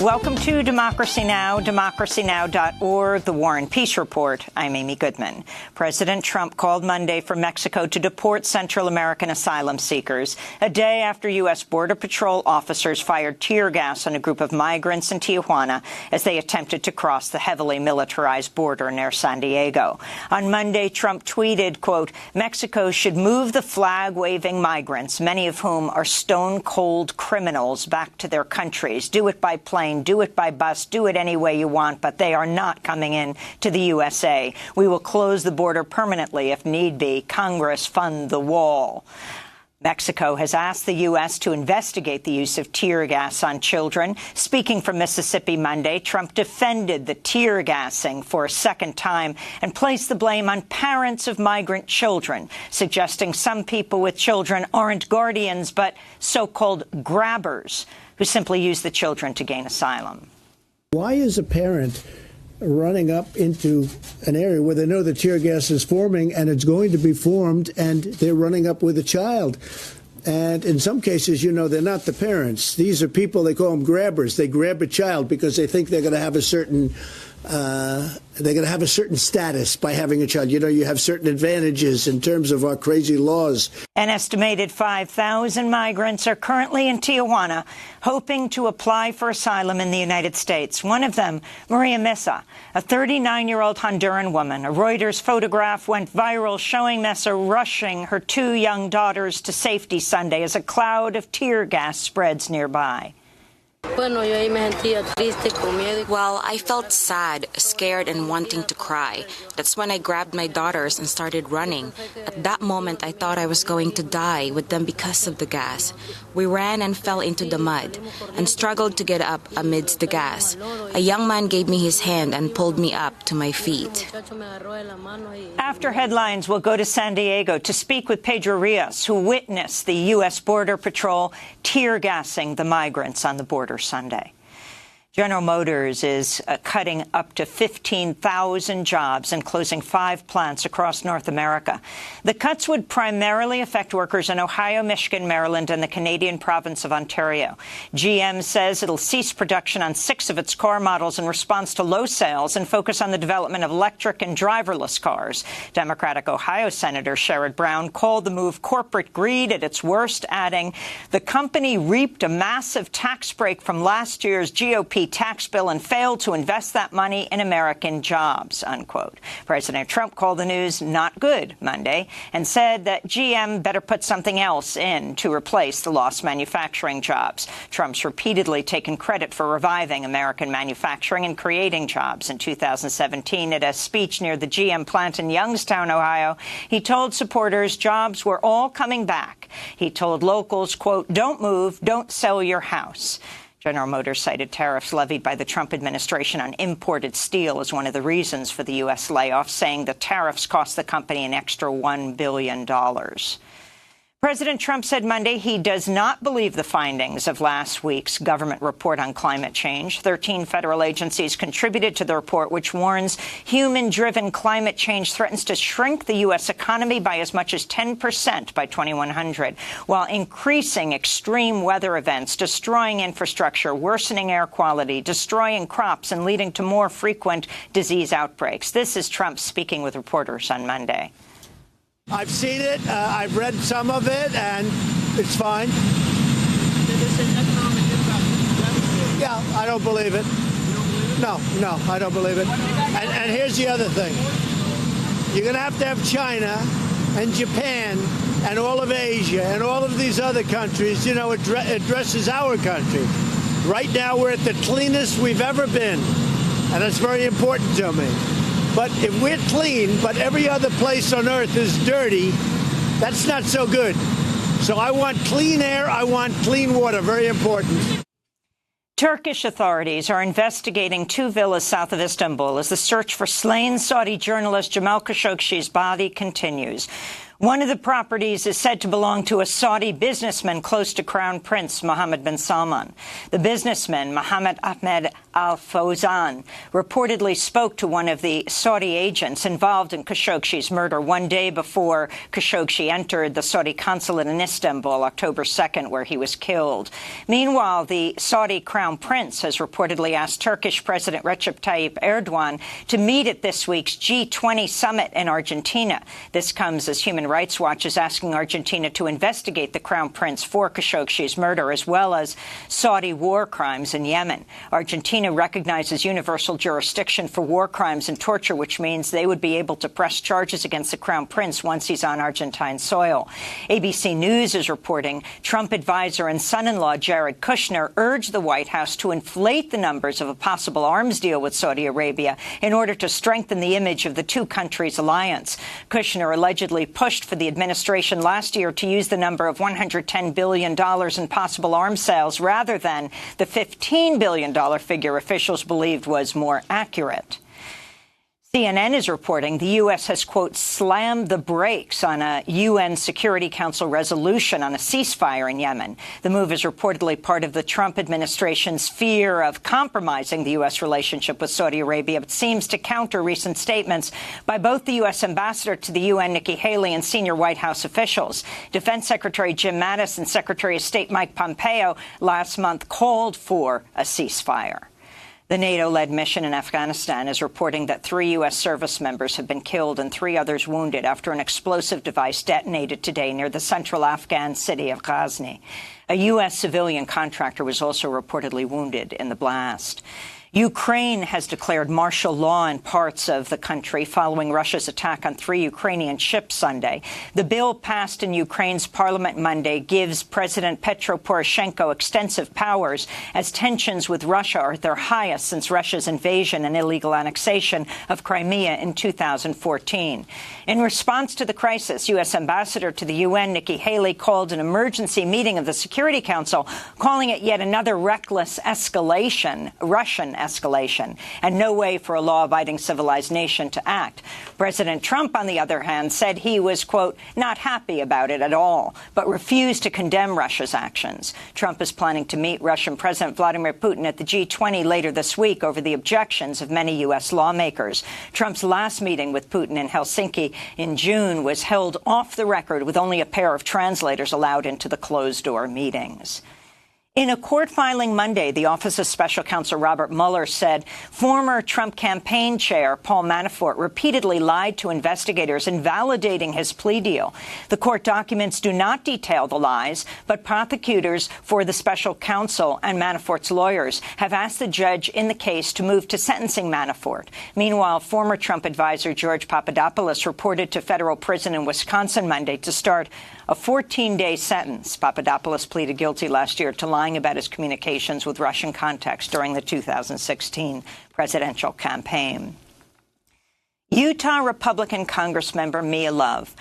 Welcome to Democracy Now!, democracynow.org, The War and Peace Report. I'm Amy Goodman. President Trump called Monday for Mexico to deport Central American asylum seekers, a day after U.S. Border Patrol officers fired tear gas on a group of migrants in Tijuana as they attempted to cross the heavily militarized border near San Diego. On Monday, Trump tweeted, quote, Mexico should move the flag-waving migrants, many of whom are stone-cold criminals, back to their countries. Do it by plane. Do it by bus, do it any way you want, but they are not coming in to the USA. We will close the border permanently if need be. Congress fund the wall. Mexico has asked the U.S. to investigate the use of tear gas on children. Speaking from Mississippi Monday, Trump defended the tear gassing for a second time and placed the blame on parents of migrant children, suggesting some people with children aren't guardians but so-called grabbers who simply use the children to gain asylum. Why is a parent running up into an area where they know the tear gas is forming and it's going to be formed, and they're running up with a child? And in some cases, you know, they're not the parents. These are people, they call them grabbers. They grab a child because they think they're going to have a certain status by having a child. You know, you have certain advantages in terms of our crazy laws. An estimated 5,000 migrants are currently in Tijuana, hoping to apply for asylum in the United States. One of them, Maria Mesa, a 39-year-old Honduran woman. A Reuters photograph went viral showing Mesa rushing her two young daughters to safety Sunday as a cloud of tear gas spreads nearby. Well, I felt sad, scared, and wanting to cry. That's when I grabbed my daughters and started running. At that moment, I thought I was going to die with them because of the gas. We ran and fell into the mud and struggled to get up amidst the gas. A young man gave me his hand and pulled me up to my feet. After headlines, we'll go to San Diego to speak with Pedro Rios, who witnessed the U.S. Border Patrol tear gassing the migrants on the border Sunday. General Motors is cutting up to 15,000 jobs and closing 5 plants across North America. The cuts would primarily affect workers in Ohio, Michigan, Maryland, and the Canadian province of Ontario. GM says it'll cease production on 6 of its car models in response to low sales and focus on the development of electric and driverless cars. Democratic Ohio Senator Sherrod Brown called the move corporate greed at its worst, adding, the company reaped a massive tax break from last year's GOP tax bill and failed to invest that money in American jobs, unquote. President Trump called the news not good Monday and said that GM better put something else in to replace the lost manufacturing jobs. Trump's repeatedly taken credit for reviving American manufacturing and creating jobs. In 2017, at a speech near the GM plant in Youngstown, Ohio, he told supporters jobs were all coming back. He told locals, quote, don't move, don't sell your house. General Motors cited tariffs levied by the Trump administration on imported steel as one of the reasons for the U.S. layoff, saying the tariffs cost the company an extra $1 billion. President Trump said Monday he does not believe the findings of last week's government report on climate change. 13 federal agencies contributed to the report, which warns human-driven climate change threatens to shrink the U.S. economy by as much as 10% by 2100, while increasing extreme weather events, destroying infrastructure, worsening air quality, destroying crops, and leading to more frequent disease outbreaks. This is Trump speaking with reporters on Monday. I've seen it, I've read some of it, and it's fine. Yeah, I don't believe it. No, I don't believe it. And here's the other thing. You're going to have China and Japan and all of Asia and all of these other countries, you know, addresses our country. Right now, we're at the cleanest we've ever been, and that's very important to me. But if we're clean, but every other place on earth is dirty, that's not so good. So I want clean air, I want clean water, very important. Turkish authorities are investigating 2 villas south of Istanbul as the search for slain Saudi journalist Jamal Khashoggi's body continues. One of the properties is said to belong to a Saudi businessman close to Crown Prince Mohammed bin Salman. The businessman, Mohammed Ahmed Al Fawzan, reportedly spoke to one of the Saudi agents involved in Khashoggi's murder one day before Khashoggi entered the Saudi consulate in Istanbul, October 2nd, where he was killed. Meanwhile, the Saudi Crown Prince has reportedly asked Turkish President Recep Tayyip Erdogan to meet at this week's G20 summit in Argentina. This comes as Human Rights Watch is asking Argentina to investigate the Crown Prince for Khashoggi's murder, as well as Saudi war crimes in Yemen. Argentina recognizes universal jurisdiction for war crimes and torture, which means they would be able to press charges against the Crown Prince once he's on Argentine soil. ABC News is reporting Trump advisor and son-in-law Jared Kushner urged the White House to inflate the numbers of a possible arms deal with Saudi Arabia in order to strengthen the image of the two countries' alliance. Kushner allegedly pushed for the administration last year to use the number of $110 billion in possible arms sales rather than the $15 billion figure officials believed was more accurate. CNN is reporting the U.S. has, quote, slammed the brakes on a UN Security Council resolution on a ceasefire in Yemen. The move is reportedly part of the Trump administration's fear of compromising the U.S. relationship with Saudi Arabia, but seems to counter recent statements by both the U.S. ambassador to the UN, Nikki Haley, and senior White House officials. Defense Secretary Jim Mattis and Secretary of State Mike Pompeo last month called for a ceasefire. The NATO-led mission in Afghanistan is reporting that 3 U.S. service members have been killed and 3 others wounded after an explosive device detonated today near the central Afghan city of Ghazni. A U.S. civilian contractor was also reportedly wounded in the blast. Ukraine has declared martial law in parts of the country following Russia's attack on 3 Ukrainian ships Sunday. The bill passed in Ukraine's parliament Monday gives President Petro Poroshenko extensive powers as tensions with Russia are at their highest since Russia's invasion and illegal annexation of Crimea in 2014. In response to the crisis, U.S. Ambassador to the UN, Nikki Haley, called an emergency meeting of the Security Council, calling it yet another reckless escalation, Russian escalation, and no way for a law-abiding civilized nation to act. President Trump, on the other hand, said he was, quote, not happy about it at all, but refused to condemn Russia's actions. Trump is planning to meet Russian President Vladimir Putin at the G20 later this week over the objections of many U.S. lawmakers. Trump's last meeting with Putin in Helsinki in June was held off the record with only a pair of translators allowed into the closed-door meetings. In a court filing Monday, the Office of Special Counsel Robert Mueller said former Trump campaign chair Paul Manafort repeatedly lied to investigators, invalidating his plea deal. The court documents do not detail the lies, but prosecutors for the special counsel and Manafort's lawyers have asked the judge in the case to move to sentencing Manafort. Meanwhile, former Trump advisor George Papadopoulos reported to federal prison in Wisconsin Monday to start a 14-day sentence. Papadopoulos pleaded guilty last year to lying about his communications with Russian contacts during the 2016 presidential campaign. Utah Republican Congressmember Mia Love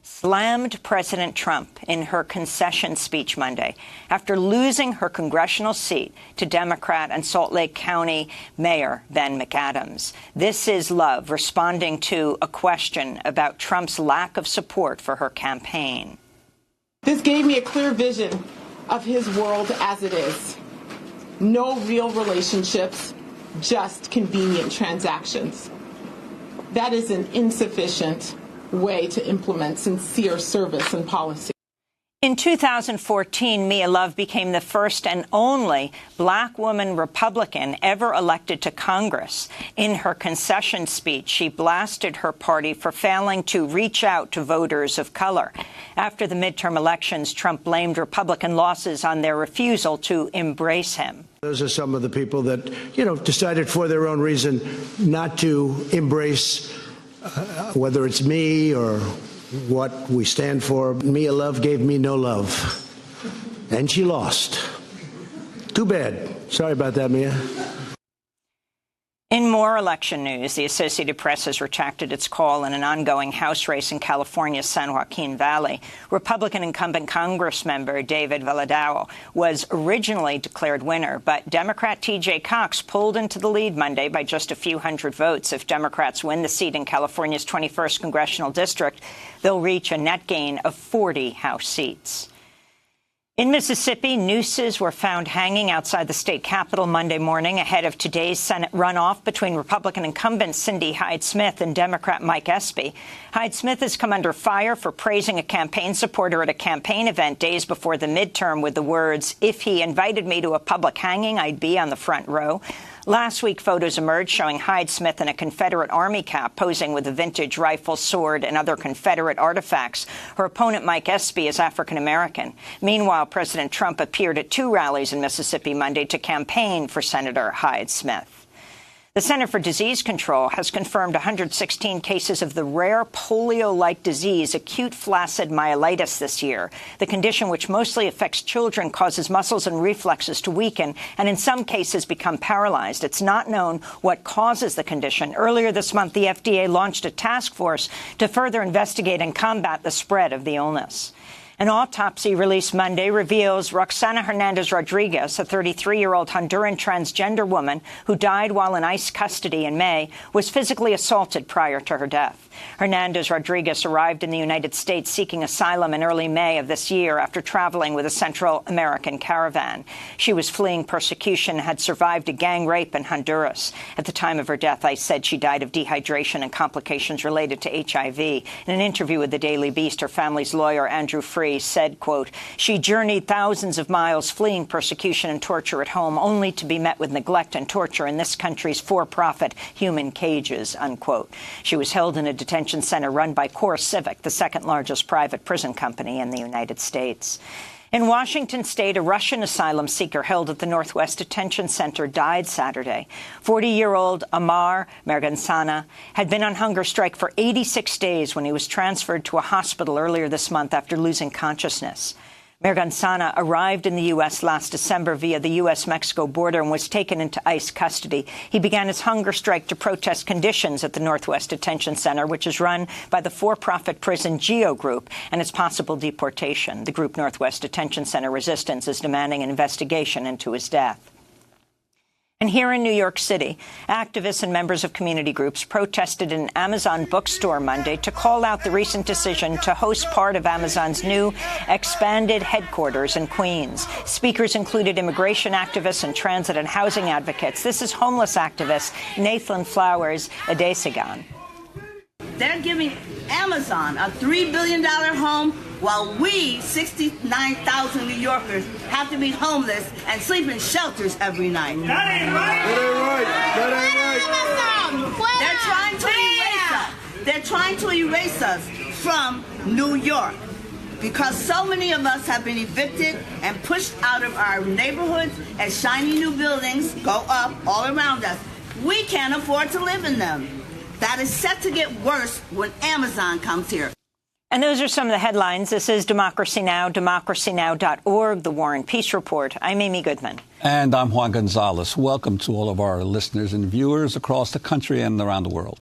slammed President Trump in her concession speech Monday after losing her congressional seat to Democrat and Salt Lake County Mayor Ben McAdams. This is Love responding to a question about Trump's lack of support for her campaign. This gave me a clear vision of his world as it is. No real relationships, just convenient transactions. That is an insufficient way to implement sincere service and policy. In 2014, Mia Love became the first and only black woman Republican ever elected to Congress. In her concession speech, she blasted her party for failing to reach out to voters of color. After the midterm elections, Trump blamed Republican losses on their refusal to embrace him. Those are some of the people that, decided for their own reason not to embrace whether it's me or what we stand for. Mia Love gave me no love, and she lost. Too bad. Sorry about that, Mia. In more election news, the Associated Press has retracted its call in an ongoing House race in California's San Joaquin Valley. Republican incumbent Congressmember David Valadao was originally declared winner, but Democrat T.J. Cox pulled into the lead Monday by just a few hundred votes. If Democrats win the seat in California's 21st congressional district, they'll reach a net gain of 40 House seats. In Mississippi, nooses were found hanging outside the state capitol Monday morning ahead of today's Senate runoff between Republican incumbent Cindy Hyde-Smith and Democrat Mike Espy. Hyde-Smith has come under fire for praising a campaign supporter at a campaign event days before the midterm with the words, "If he invited me to a public hanging, I'd be on the front row." Last week, photos emerged showing Hyde-Smith in a Confederate Army cap posing with a vintage rifle, sword, and other Confederate artifacts. Her opponent, Mike Espy, is African-American. Meanwhile, President Trump appeared at 2 rallies in Mississippi Monday to campaign for Senator Hyde-Smith. The Center for Disease Control has confirmed 116 cases of the rare polio-like disease, acute flaccid myelitis, this year. The condition, which mostly affects children, causes muscles and reflexes to weaken and in some cases become paralyzed. It's not known what causes the condition. Earlier this month, the FDA launched a task force to further investigate and combat the spread of the illness. An autopsy released Monday reveals Roxana Hernandez-Rodriguez, a 33-year-old Honduran transgender woman who died while in ICE custody in May, was physically assaulted prior to her death. Hernandez-Rodriguez arrived in the United States seeking asylum in early May of this year after traveling with a Central American caravan. She was fleeing persecution and had survived a gang rape in Honduras. At the time of her death, ICE said she died of dehydration and complications related to HIV. In an interview with the Daily Beast, her family's lawyer, Andrew Free, said, quote, "She journeyed thousands of miles fleeing persecution and torture at home, only to be met with neglect and torture in this country's for-profit human cages," unquote. She was held in a detention center run by Core Civic, the second-largest private prison company in the United States. In Washington state, a Russian asylum seeker held at the Northwest Detention Center died Saturday. 40-year-old Amar Mergansana had been on hunger strike for 86 days when he was transferred to a hospital earlier this month after losing consciousness. Mergansana arrived in the U.S. last December via the U.S.-Mexico border and was taken into ICE custody. He began his hunger strike to protest conditions at the Northwest Detention Center, which is run by the for-profit prison GEO Group, and its possible deportation. The group Northwest Detention Center Resistance is demanding an investigation into his death. And here in New York City, activists and members of community groups protested in an Amazon bookstore Monday to call out the recent decision to host part of Amazon's new expanded headquarters in Queens. Speakers included immigration activists and transit and housing advocates. This is homeless activist Nathan Flowers Adesegan. They're giving Amazon a $3 billion home while we, 69,000 New Yorkers, have to be homeless and sleep in shelters every night. That ain't right. That ain't right. They're trying to erase us from New York because so many of us have been evicted and pushed out of our neighborhoods as shiny new buildings go up all around us. We can't afford to live in them. That is set to get worse when Amazon comes here. And those are some of the headlines. This is Democracy Now!, democracynow.org, The War and Peace Report. I'm Amy Goodman. And I'm Juan Gonzalez. Welcome to all of our listeners and viewers across the country and around the world.